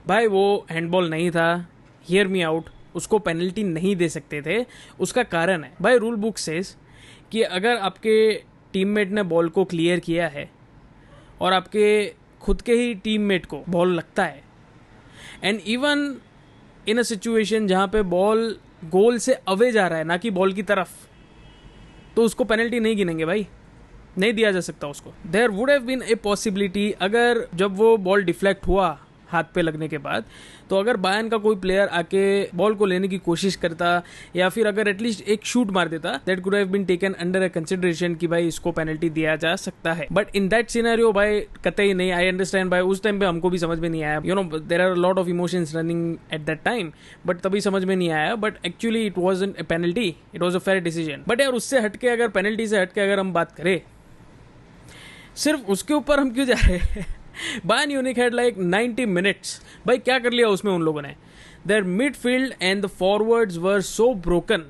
भाई वो हैंडबॉल नहीं था, हियर मी आउट, उसको पेनल्टी नहीं दे सकते थे। उसका कारण है भाई, रूल बुक सेज कि अगर आपके टीममेट ने बॉल को क्लियर किया है और आपके खुद के ही टीममेट को बॉल लगता है, and even in a situation जहाँ पे बॉल गोल से अवे जा रहा है ना कि बॉल की तरफ, तो उसको पेनल्टी नहीं गिनेंगे भाई, नहीं दिया जा सकता उसको। There would have been a possibility, अगर जब वो बॉल डिफ्लेक्ट हुआ हाथ पे लगने के बाद, तो अगर बायर्न का कोई प्लेयर आके बॉल को लेने की कोशिश करता या फिर अगर एटलीस्ट एक शूट मार देता, that could have been taken under a consideration कि भाई इसको पेनल्टी दिया जा सकता है। बट इन दैट सिनेरियो भाई कतई नहीं। आई अंडरस्टैंड भाई, उस टाइम पे हमको भी समझ में नहीं आया, you know there are lot of emotions running at that time, but तभी समझ में नहीं आया। But actually it wasn't a penalty, it was a fair decision. But यार उससे हटके, अगर पेनल्टी से हटके अगर हम बात करें, सिर्फ उसके ऊपर हम क्यों जा रहे हैं? Bayern Munich had like 90 minutes, भाई क्या कर लिया उसमें उन लोगों ने? Their midfield and the forwards were so broken,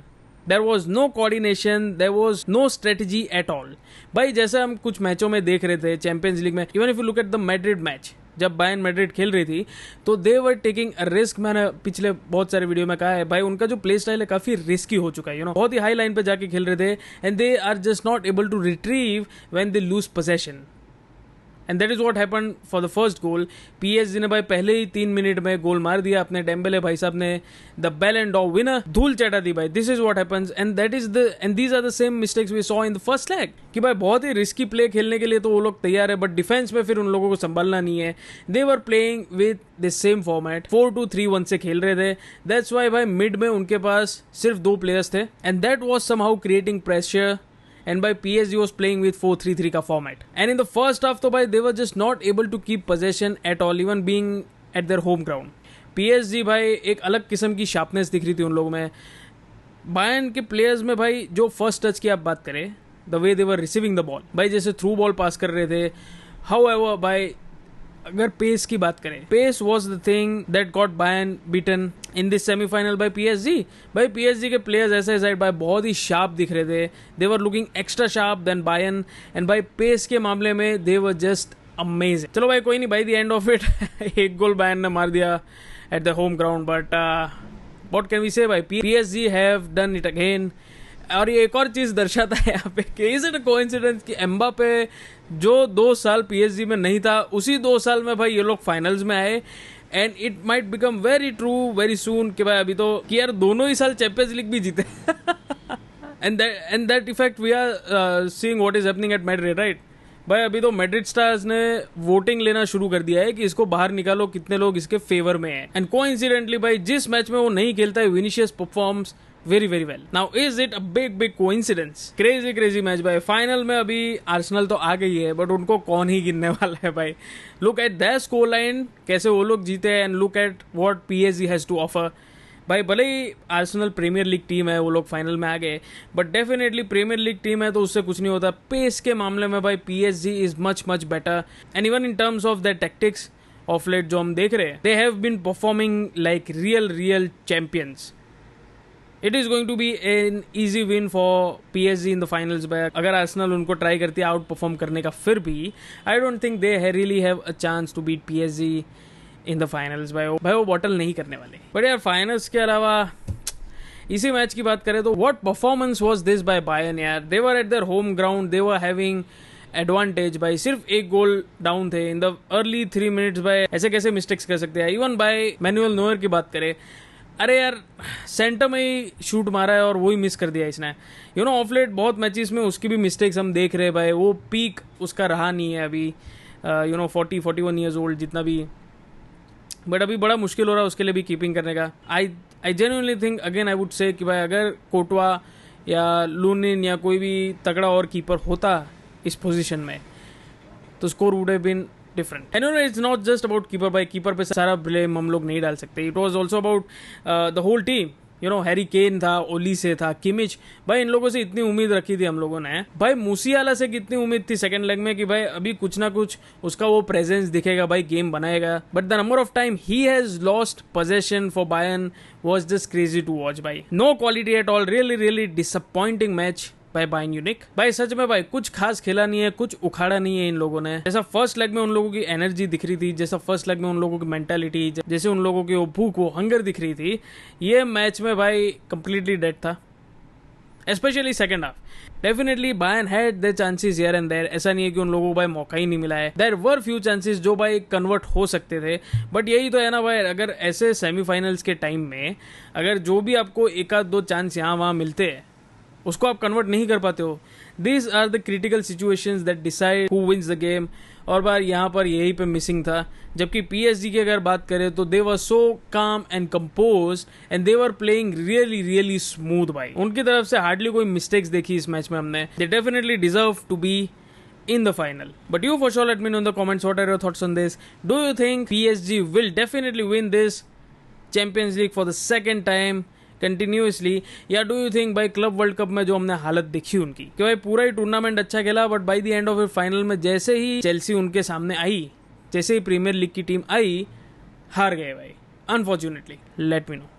there was no coordination, there was no strategy at all. भाई जैसे हम कुछ मैचों में देख रहे थे चैंपियंस लीग में, even if you look at the Madrid match, जब बायर्न मैड्रिड खेल रही थी तो दे वर टेकिंग अ रिस्क। मैंने पिछले बहुत सारे वीडियो में कहा है भाई, उनका जो प्ले स्टाइल है काफी रिस्की हो चुका है, यू नो बहुत ही हाई लाइन पे जाके खेल रहे थे, and they are just not able to retrieve when they lose possession, and that is what happened for the first goal. PSG ने भाई पहले ही 3 मिनट में गोल मार दिया अपने डेम्बेले भाई साहब ने, द बैलन डॉर विनर, धूल चटा दी भाई। This is what happens, and that is the end these are the same mistakes we saw in the first leg, कि भाई बहुत ही रिस्की प्ले खेलने के लिए तो वो लोग तैयार है, बट डिफेंस में फिर उन लोगों को संभालना नहीं है। They were playing with the same format, 4-2-3-1 से खेल रहे थे। दैट्स वाई भाई मिड में उनके पास सिर्फ 2 प्लेयर्स थे, and that was somehow creating pressure, and by PSG was playing with 4-3-3 का format, and in the first half तो भाई they were just not able to keep possession at all, even being at their home ground। PSG भाई एक अलग किस्म की sharpness दिख रही थी उन लोगों में। बायर्न के प्लेयर्स में भाई जो फर्स्ट टच की आप बात करें, the way they were receiving the ball, भाई जैसे थ्रू बॉल पास कर रहे थे। हाउएवर भाई अगर पेस की बात करें, pace was the thing that got Bayern beaten in this semifinal by PSG. भाई पीएसजी के प्लेयर्स ऐसे साइड भाई बहुत ही शार्प दिख रहे थे, they were looking extra sharp than Bayern, and भाई पेस के मामले में दे वर जस्ट अमेजिंग। चलो भाई कोई नहीं, by the end of it एक गोल बायर्न ने मार दिया at the home ground, but what can we say भाई, PSG have done it again. और ये एक और चीज दर्शाता है यहाँ पे कि इज इट अ कोइंसिडेंस कि एम्बापे जो 2 साल पीएसजी में नहीं था, उसी 2 साल में भाई ये लोग फाइनल्स में आए, and it might become very true very soon कि भाई अभी तो कि यार दोनों ही साल चैंपियंस लीग भी जीते and that effect we are seeing what is happening at Madrid, right? भाई अभी तो मैड्रिड स्टार्स ने वोटिंग लेना शुरू कर दिया है कि इसको बाहर निकालो, कितने लोग इसके फेवर में हैं। एंड कोइंसिडेंटली भाई जिस मैच में वो नहीं खेलता है, Vinicius performs very very well. Now is it a big coincidence? Crazy match भाई। फाइनल में अभी आर्सेनल तो आ गई है, बट उनको कौन ही गिनने वाला है भाई। Look at that score line, कैसे वो लोग जीते, and look at what PSG has to offer. भाई भले ही आर्सेनल प्रीमियर लीग टीम है, वो लोग फाइनल में आ गए, but definitely premier league team है तो उससे कुछ नहीं होता। पेस के मामले में भाई PSG is much better, and even in terms of the tactics of late जो हम देख रहे हैं, they have been performing like real champions. It is going to be an easy win for PSG in the finals. बाय अगर Arsenal उनको try करती है आउट परफॉर्म करने का, फिर भी I don't think they really have a chance to beat PSG in the finals. भाई वो बॉटल नहीं करने वाले। बट यार फाइनल्स के अलावा इसी मैच की बात करें तो what performance was this by Bayern यार। They were at their home ground, they were having advantage भाई, सिर्फ एक गोल डाउन थे इन द अर्ली 3 मिनट्स। भाई ऐसे कैसे मिस्टेक्स कर सकते हैं? इवन बाय मैनुअल नोयर की बात करें, अरे यार सेंटर में ही शूट मारा है और वही मिस कर दिया इसने। यू नो ऑफ लेट बहुत मैचेस में उसकी भी मिस्टेक्स हम देख रहे हैं भाई, वो पीक उसका रहा नहीं है अभी, यू नो 40-41 ईयर्स ओल्ड जितना भी, बट अभी बड़ा मुश्किल हो रहा है उसके लिए भी कीपिंग करने का। I genuinely think again I would say कि भाई अगर कोटवा या लूनिन या कोई भी तगड़ा और कीपर होता इस पोजीशन में तो score would have been different. Anyway it's not just about keeper भाई, कीपर पे सारा ब्लेम हम लोग नहीं डाल सकते। It was also about the whole team. You know Harry Kane था, ओलीसे था, किमिच, भाई इन लोगों से इतनी उम्मीद रखी थी हम लोगों ने। भाई मूसियाला से कितनी उम्मीद थी सेकंड लेग में कि भाई अभी कुछ ना कुछ उसका वो प्रेजेंस दिखेगा, भाई गेम बनाएगा, but the number of time ही has lost possession for Bayern was just crazy to watch भाई। No quality at all, really disappointing match by Bayern Munich. भाई सच में भाई कुछ खास खेला नहीं है, कुछ उखाड़ा नहीं है इन लोगों ने। जैसा फर्स्ट लेग में उन लोगों की एनर्जी दिख रही थी, जैसा फर्स्ट लेग में उन लोगों की मेंटालिटी, जैसे उन लोगों की वो भूख, वो हंगर दिख रही थी, ये मैच में भाई कंप्लीटली डेड था, specially second half. Definitely Bayern had their chances here and there, ऐसा नहीं है कि उन लोगों को भाई मौका ही नहीं मिला है। देयर वर फ्यू चांसेस जो भाई कन्वर्ट हो सकते थे, बट यही तो है ना भाई, अगर ऐसे सेमीफाइनल्स के टाइम में अगर जो भी आपको एक आध दो चांस यहाँ वहाँ मिलते हैं उसको आप कन्वर्ट नहीं कर पाते हो, these are the critical situations that decide who wins the game. और बार यहाँ पर यही पे मिसिंग था। जबकि पीएसजी की अगर बात करें तो दे वर सो काम and compose and they were playing really really smooth भाई। उनकी तरफ से हार्डली कोई मिस्टेक्स देखी इस मैच में हमने। They definitely deserve to be in the final. But you for sure let me know in the comments what are your thoughts on this. Do you think PSG will definitely win this Champions League for the second time continuously, या do you think भाई club world cup में जो हमने हालत देखी उनकी कि भाई पूरा ही टूर्नामेंट अच्छा खेला but by the end of final में जैसे ही चेल्सी उनके सामने आई, जैसे ही प्रीमियर लीग की टीम आई, हार गए भाई अनफॉर्चुनेटली। Let me know.